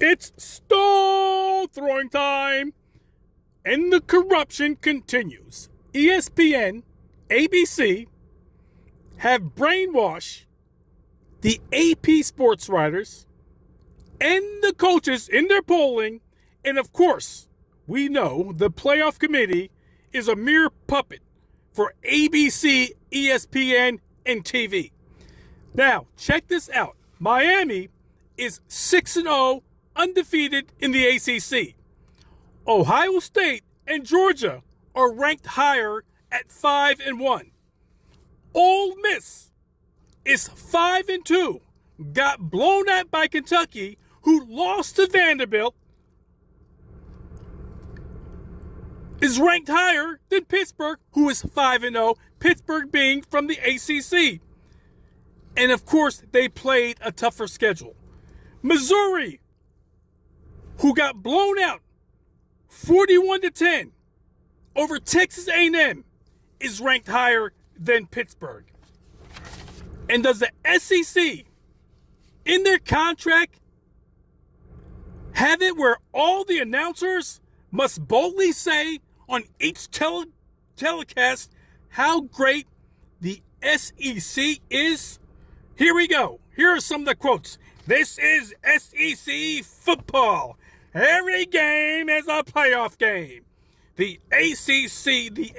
It's stone throwing time, and the corruption continues. ESPN, ABC have brainwashed the AP sports writers and the coaches in their polling, and of course, we know the playoff committee is a mere puppet for ABC, ESPN, and TV. Now, check this out. Miami is 6-0, undefeated in the ACC. Ohio State and Georgia are ranked higher at 5-1. Ole Miss is 5-2, got blown out by Kentucky, who lost to Vanderbilt, is ranked higher than Pittsburgh, who is 5-0, Pittsburgh being from the ACC. And of course, they played a tougher schedule. Missouri, who got blown out 41-10 over Texas A&M, is ranked higher than Pittsburgh. And does the SEC, in their contract, have it where all the announcers must boldly say on each telecast how great the SEC is? Here we go. Here are some of the quotes. This is SEC football. Every game is a playoff game. The ACC, the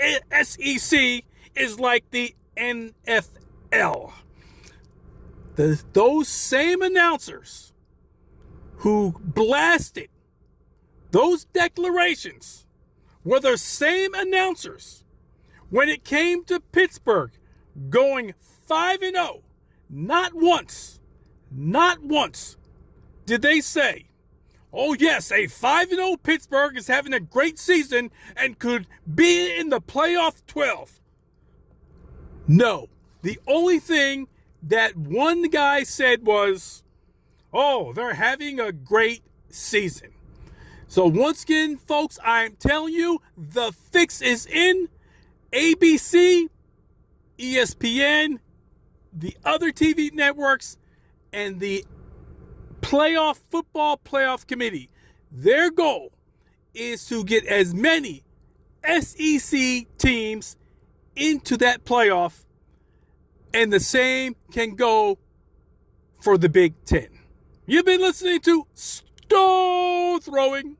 SEC is like the NFL. Those same announcers who blasted those declarations were the same announcers when it came to Pittsburgh going 5-0. Not once did they say, oh yes, a 5-0 Pittsburgh is having a great season and could be in the playoff 12. No, the only thing that one guy said was, oh, they're having a great season. So once again, folks, I'm telling you, the fix is in. ABC, ESPN, the other TV networks, and the football playoff committee. Their goal is to get as many SEC teams into that playoff, and the same can go for the Big Ten. You've been listening to Stone Throwing.